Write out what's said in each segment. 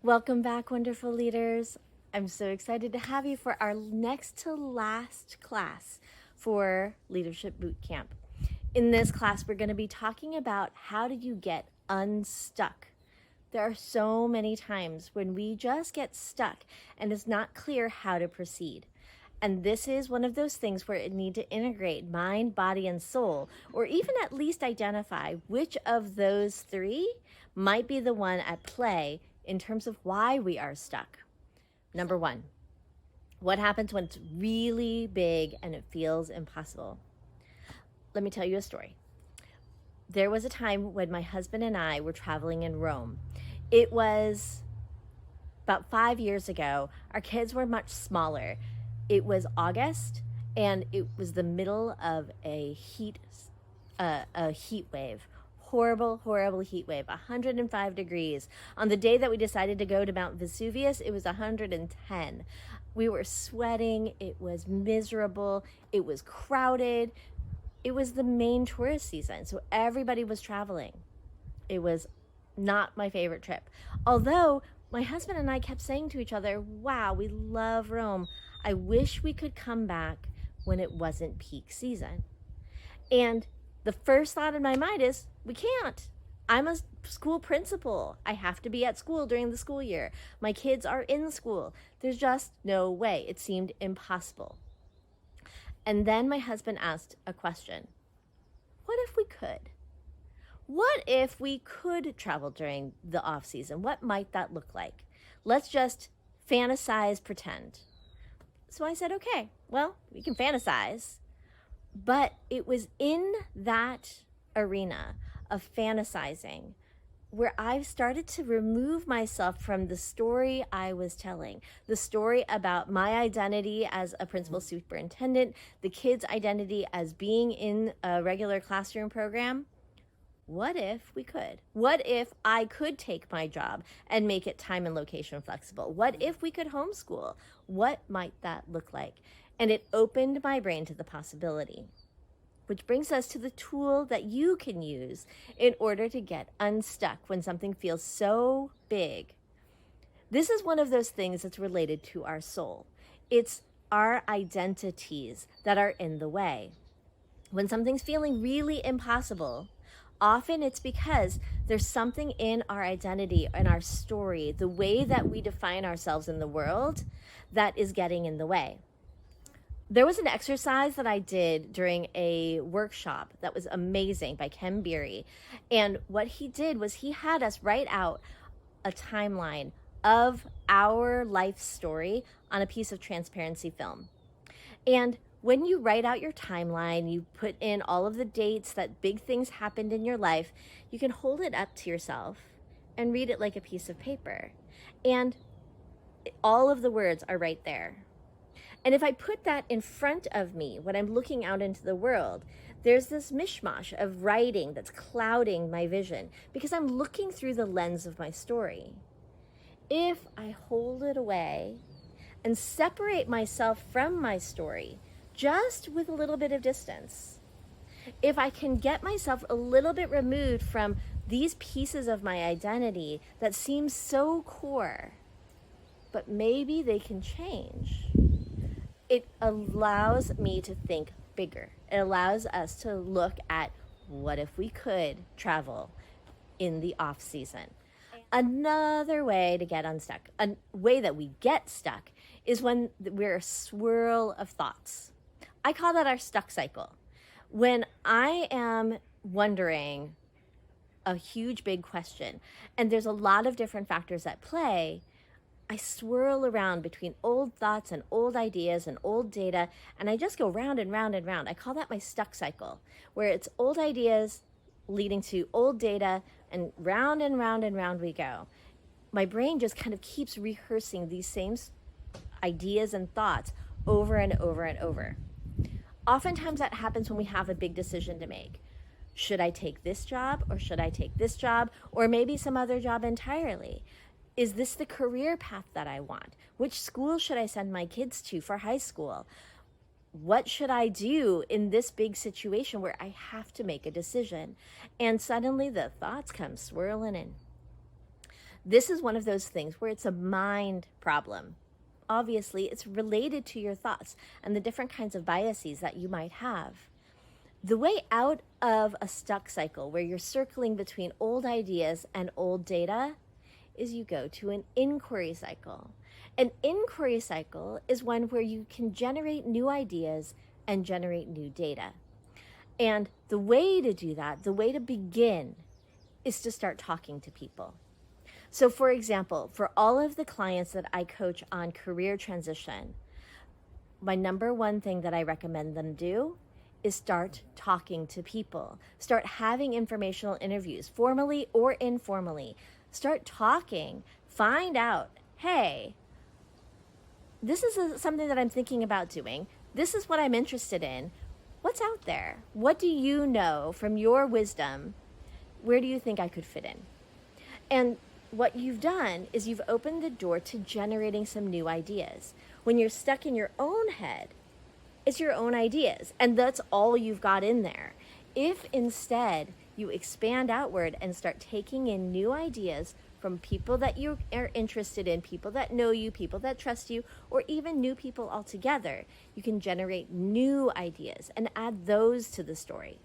Welcome back, wonderful leaders. I'm so excited to have you for our next to last class for Leadership Boot Camp. In this class, we're going to be talking about how do you get unstuck. There are so many times when we just get stuck and it's not clear how to proceed. And this is one of those things where it need to integrate mind, body, and soul, or even at least identify which of those three might be the one at play in terms of why we are stuck. Number one, what happens when it's really big and it feels impossible? Let me tell you a story. There was a time when my husband and I were traveling in Rome. It was about 5 years ago. Our kids were much smaller. It was August, and it was the middle of a heat wave. Horrible heat wave, 105 degrees. On the day that we decided to go to Mount Vesuvius, it was 110. We were sweating, it was miserable, it was crowded. It was the main tourist season, so everybody was traveling. It was not my favorite trip. Although my husband and I kept saying to each other, wow, we love Rome. I wish we could come back when it wasn't peak season. And the first thought in my mind is, we can't. I'm a school principal. I have to be at school during the school year. My kids are in school. There's just no way. It seemed impossible. And then my husband asked a question. What if we could? What if we could travel during the off season? What might that look like? Let's just fantasize, pretend. So I said, okay, well, we can fantasize. But it was in that arena of fantasizing where I started to remove myself from the story I was telling, the story about my identity as a principal superintendent, the kids' identity as being in a regular classroom program. What if we could? What if I could take my job and make it time and location flexible? What if we could homeschool? What might that look like? And it opened my brain to the possibility. Which brings us to the tool that you can use in order to get unstuck when something feels so big. This is one of those things that's related to our soul. It's our identities that are in the way. When something's feeling really impossible, often it's because there's something in our identity and our story, the way that we define ourselves in the world, that is getting in the way. There was an exercise that I did during a workshop that was amazing by Ken Beery. And what he did was he had us write out a timeline of our life story on a piece of transparency film. And when you write out your timeline, you put in all of the dates that big things happened in your life, you can hold it up to yourself and read it like a piece of paper. And all of the words are right there. And if I put that in front of me when I'm looking out into the world, there's this mishmash of writing that's clouding my vision because I'm looking through the lens of my story. If I hold it away and separate myself from my story, just with a little bit of distance, if I can get myself a little bit removed from these pieces of my identity that seem so core, but maybe they can change, it allows me to think bigger. It allows us to look at what if we could travel in the off season. Another way to get unstuck, a way that we get stuck, is when we're a swirl of thoughts. I call that our stuck cycle. When I am wondering a huge, big question, and there's a lot of different factors at play, I swirl around between old thoughts and old ideas and old data, and I just go round and round and round. I call that my stuck cycle, where it's old ideas leading to old data, and round and round and round we go. My brain just kind of keeps rehearsing these same ideas and thoughts over and over and over. Oftentimes that happens when we have a big decision to make. Should I take this job, or should I take this job, or maybe some other job entirely? Is this the career path that I want? Which school should I send my kids to for high school? What should I do in this big situation where I have to make a decision? And suddenly the thoughts come swirling in. This is one of those things where it's a mind problem. Obviously, it's related to your thoughts and the different kinds of biases that you might have. The way out of a stuck cycle where you're circling between old ideas and old data is you go to an inquiry cycle. An inquiry cycle is one where you can generate new ideas and generate new data. And the way to do that, the way to begin, is to start talking to people. So for example, for all of the clients that I coach on career transition, my number one thing that I recommend them do is start talking to people. Start having informational interviews, formally or informally. Start talking. Find out, hey, this is something that I'm thinking about doing. This is what I'm interested in. What's out there? What do you know from your wisdom? Where do you think I could fit in? And what you've done is you've opened the door to generating some new ideas. When you're stuck in your own head, it's your own ideas, and that's all you've got in there. If instead you expand outward and start taking in new ideas from people that you are interested in, people that know you, people that trust you, or even new people altogether, you can generate new ideas and add those to the story.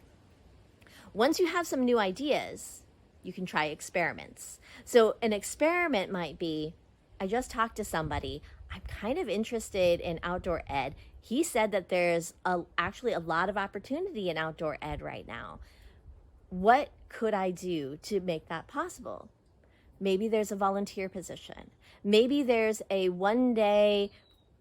Once you have some new ideas, you can try experiments. So an experiment might be, I just talked to somebody, I'm kind of interested in outdoor ed. He said that there's actually a lot of opportunity in outdoor ed right now. What could I do to make that possible? Maybe there's a volunteer position. Maybe there's a one-day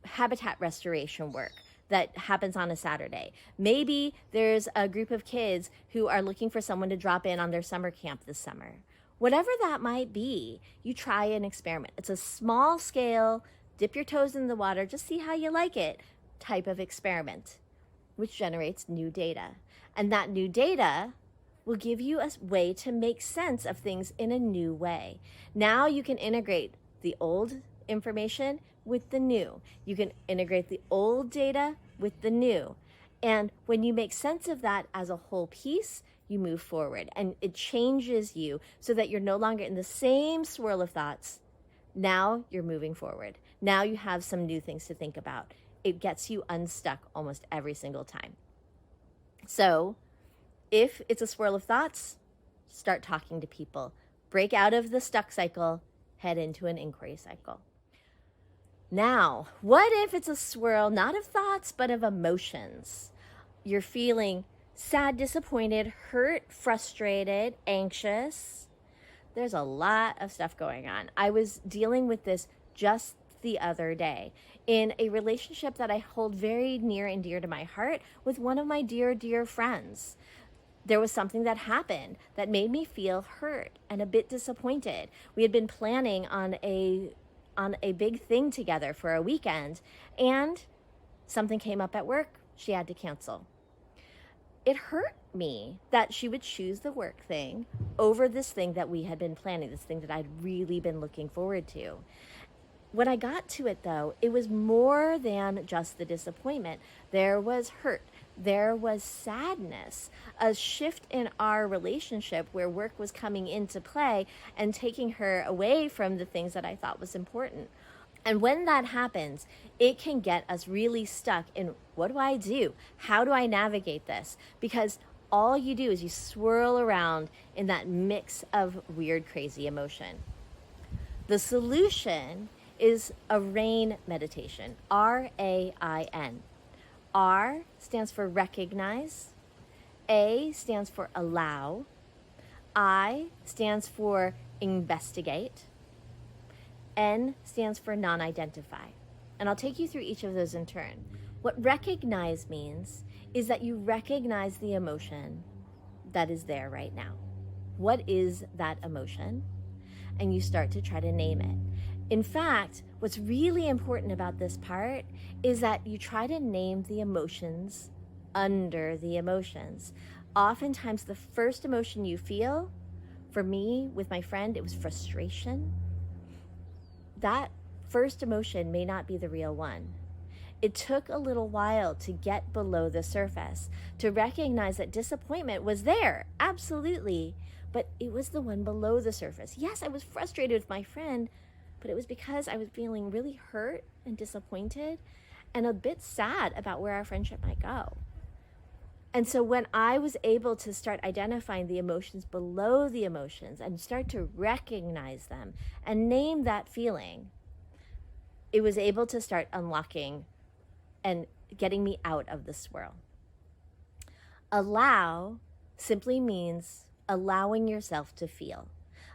habitat restoration work that happens on a Saturday. Maybe there's a group of kids who are looking for someone to drop in on their summer camp this summer. Whatever that might be, you try an experiment. It's a small scale, dip your toes in the water, just see how you like it type of experiment, which generates new data. And that new data will give you a way to make sense of things in a new way. Now you can integrate the old information with the new. You can integrate the old data with the new. And when you make sense of that as a whole piece, you move forward and it changes you so that you're no longer in the same swirl of thoughts. Now you're moving forward. Now you have some new things to think about. It gets you unstuck almost every single time. So if it's a swirl of thoughts, start talking to people. Break out of the stuck cycle, head into an inquiry cycle. Now, what if it's a swirl, not of thoughts, but of emotions? You're feeling sad, disappointed, hurt, frustrated, anxious. There's a lot of stuff going on. I was dealing with this just the other day in a relationship that I hold very near and dear to my heart with one of my dear, dear friends. There was something that happened that made me feel hurt and a bit disappointed. We had been planning on a big thing together for a weekend, and something came up at work. She had to cancel. It hurt me that she would choose the work thing over this thing that we had been planning, this thing that I'd really been looking forward to. When I got to it, though, it was more than just the disappointment. There was hurt. There was sadness, a shift in our relationship where work was coming into play and taking her away from the things that I thought was important. And when that happens, it can get us really stuck in, what do I do? How do I navigate this? Because all you do is you swirl around in that mix of weird, crazy emotion. The solution is a RAIN meditation, R-A-I-N. R stands for recognize, A stands for allow, I stands for investigate, N stands for non-identify. And I'll take you through each of those in turn. What recognize means is that you recognize the emotion that is there right now. What is that emotion? And you start to try to name it. In fact, what's really important about this part is that you try to name the emotions under the emotions. Oftentimes, the first emotion you feel, for me, with my friend, it was frustration. That first emotion may not be the real one. It took a little while to get below the surface, to recognize that disappointment was there, absolutely, but it was the one below the surface. Yes, I was frustrated with my friend, but it was because I was feeling really hurt and disappointed and a bit sad about where our friendship might go. And so when I was able to start identifying the emotions below the emotions and start to recognize them and name that feeling, it was able to start unlocking and getting me out of the swirl. Allow simply means allowing yourself to feel.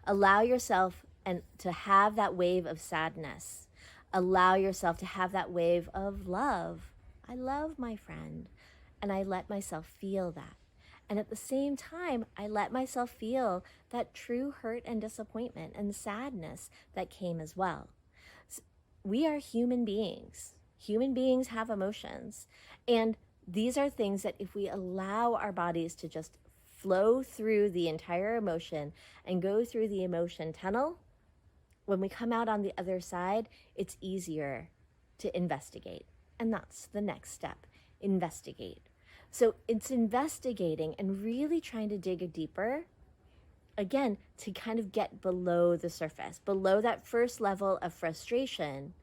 Allow yourself and to have that wave of sadness. Allow yourself to have that wave of love. I love my friend, and I let myself feel that. And at the same time, I let myself feel that true hurt and disappointment and sadness that came as well. We are human beings. Human beings have emotions. And these are things that if we allow our bodies to just flow through the entire emotion and go through the emotion tunnel, when we come out on the other side, it's easier to investigate. And that's the next step, investigate. So it's investigating and really trying to dig deeper, again, to kind of get below the surface, below that first level of frustration.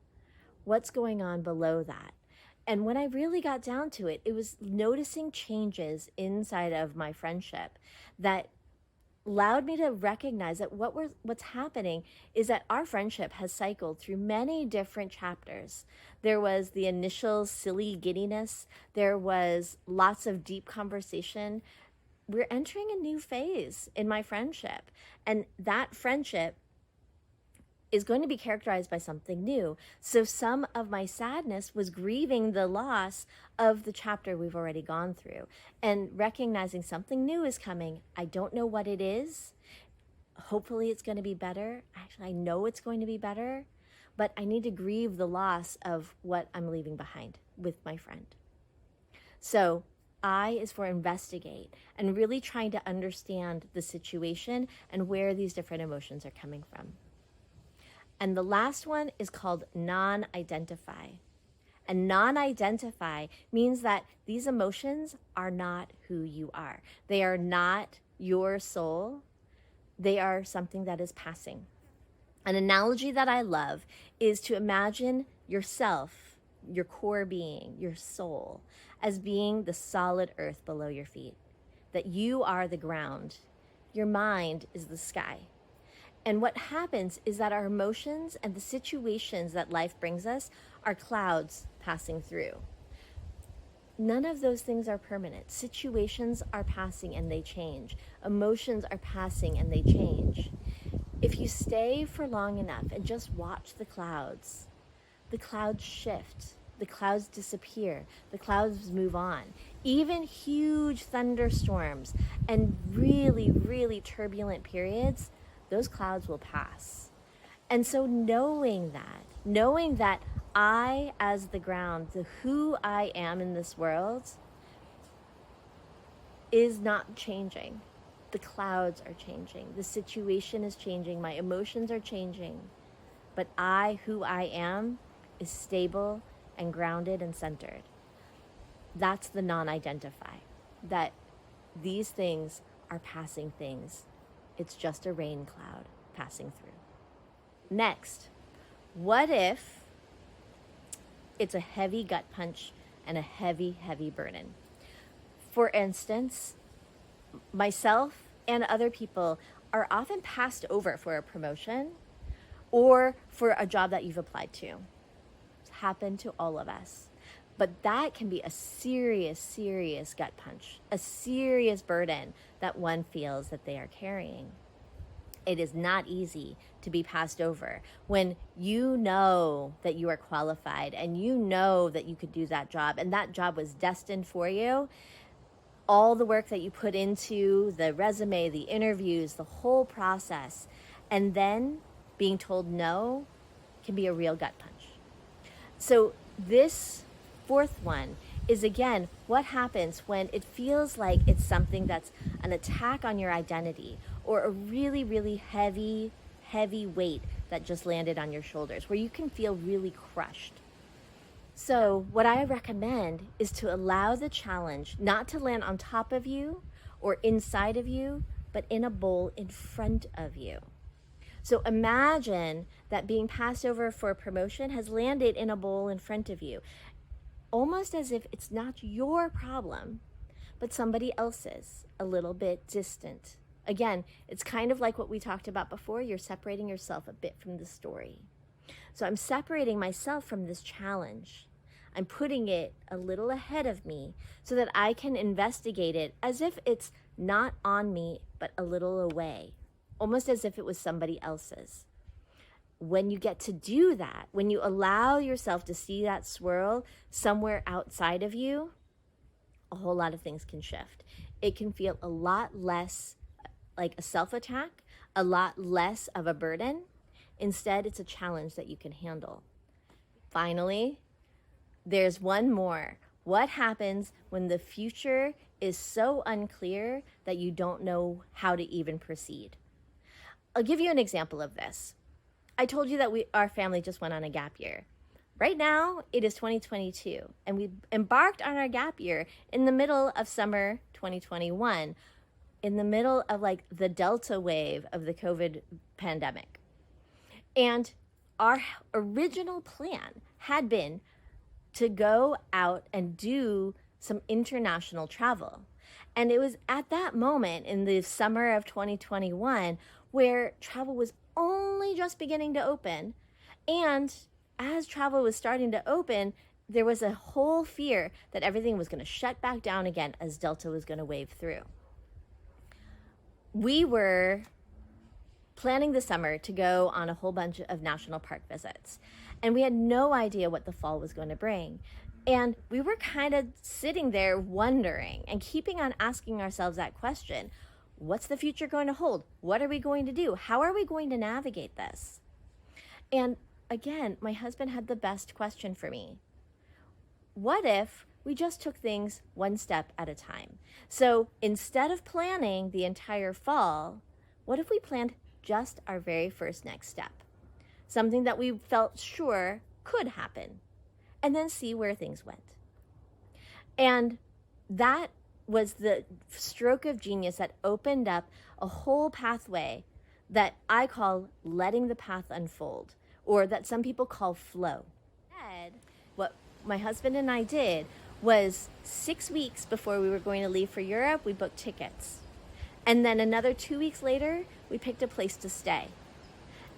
What's going on below that? And when I really got down to it, it was noticing changes inside of my friendship that allowed me to recognize that what's happening is that our friendship has cycled through many different chapters. There was the initial silly giddiness. There was lots of deep conversation. We're entering a new phase in my friendship. And that friendship is going to be characterized by something new. So some of my sadness was grieving the loss of the chapter we've already gone through and recognizing something new is coming. I don't know what it is. Hopefully it's going to be better. Actually, I know it's going to be better, but I need to grieve the loss of what I'm leaving behind with my friend. So I is for investigate and really trying to understand the situation and where these different emotions are coming from. And the last one is called non-identify. And non-identify means that these emotions are not who you are. They are not your soul. They are something that is passing. An analogy that I love is to imagine yourself, your core being, your soul, as being the solid earth below your feet. That you are the ground. Your mind is the sky. And what happens is that our emotions and the situations that life brings us are clouds passing through. None of those things are permanent. Situations are passing and they change. Emotions are passing and they change. If you stay for long enough and just watch the clouds shift, the clouds disappear, the clouds move on. Even huge thunderstorms and really, really turbulent periods, those clouds will pass. And so knowing that I, as the ground, the who I am in this world, is not changing. The clouds are changing. The situation is changing. My emotions are changing. But I, who I am, is stable and grounded and centered. That's the non-identify. That these things are passing things. It's just a rain cloud passing through. Next, what if it's a heavy gut punch and a heavy, heavy burden? For instance, myself and other people are often passed over for a promotion or for a job that you've applied to. It's happened to all of us. But that can be a serious, serious gut punch, a serious burden that one feels that they are carrying. It is not easy to be passed over when you know that you are qualified and you know that you could do that job and that job was destined for you. All the work that you put into the resume, the interviews, the whole process, and then being told no can be a real gut punch. So this fourth one is, again, what happens when it feels like it's something that's an attack on your identity or a really, really heavy, heavy weight that just landed on your shoulders where you can feel really crushed. So what I recommend is to allow the challenge not to land on top of you or inside of you, but in a bowl in front of you. So imagine that being passed over for a promotion has landed in a bowl in front of you, almost as if it's not your problem, but somebody else's, a little bit distant. Again, it's kind of like what we talked about before. You're separating yourself a bit from the story. So I'm separating myself from this challenge. I'm putting it a little ahead of me so that I can investigate it as if it's not on me, but a little away, almost as if it was somebody else's. When you get to do that, when you allow yourself to see that swirl somewhere outside of you, a whole lot of things can shift. It can feel a lot less like a self-attack, a lot less of a burden. Instead, it's a challenge that you can handle. Finally, there's one more. What happens when the future is so unclear that you don't know how to even proceed? I'll give you an example of this. I told you that our family just went on a gap year. Right now, it is 2022, and we embarked on our gap year in the middle of summer 2021, in the middle of like the Delta wave of the COVID pandemic. And our original plan had been to go out and do some international travel. And it was at that moment in the summer of 2021 where travel was only just beginning to open. And as travel was starting to open, there was a whole fear that everything was going to shut back down again as Delta was going to wave through. We were planning the summer to go on a whole bunch of national park visits, and we had no idea what the fall was going to bring. And we were kind of sitting there wondering and keeping on asking ourselves that question: what's the future going to hold? What are we going to do? How are we going to navigate this? And again, my husband had the best question for me. What if we just took things one step at a time? So instead of planning the entire fall, what if we planned just our very first next step? Something that we felt sure could happen, and then see where things went. And that was the stroke of genius that opened up a whole pathway that I call letting the path unfold, or that some people call flow. What my husband and I did was 6 weeks before we were going to leave for Europe, we booked tickets. And then another 2 weeks later, we picked a place to stay.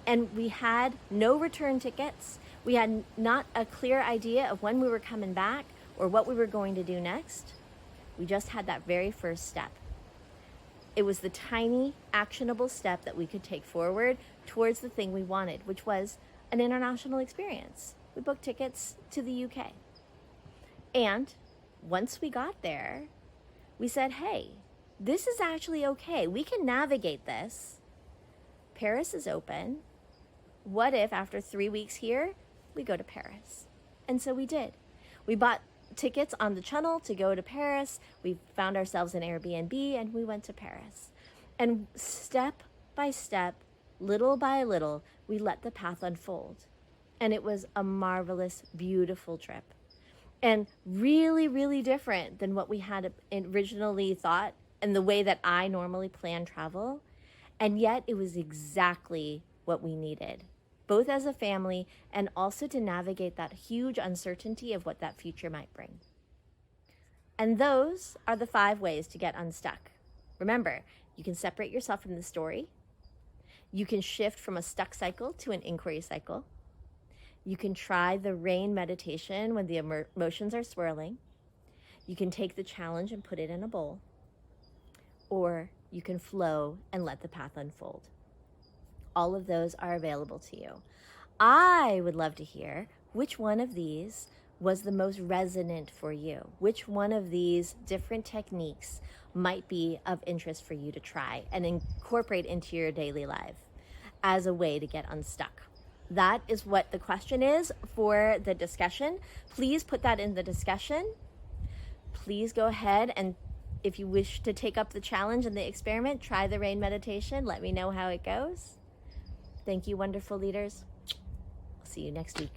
And we had no return tickets. We had not a clear idea of when we were coming back or what we were going to do next. We just had that very first step. It was the tiny, actionable step that we could take forward towards the thing we wanted, which was an international experience. We booked tickets to the UK. And once we got there, we said, hey, this is actually okay. We can navigate this. Paris is open. What if after 3 weeks here, we go to Paris? And so we did. We bought tickets on the channel to go to Paris. We found ourselves an Airbnb and we went to Paris. And step by step, little by little, we let the path unfold. And it was a marvelous, beautiful trip. And really, really different than what we had originally thought and the way that I normally plan travel. And yet it was exactly what we needed, both as a family and also to navigate that huge uncertainty of what that future might bring. And those are the 5 ways to get unstuck. Remember, you can separate yourself from the story. You can shift from a stuck cycle to an inquiry cycle. You can try the rain meditation when the emotions are swirling. You can take the challenge and put it in a bowl. Or you can flow and let the path unfold. All of those are available to you. I would love to hear which one of these was the most resonant for you. Which one of these different techniques might be of interest for you to try and incorporate into your daily life as a way to get unstuck. That is what the question is for the discussion. Please put that in the discussion. Please go ahead and if you wish to take up the challenge and the experiment, try the rain meditation. Let me know how it goes. Thank you, wonderful leaders. I'll see you next week.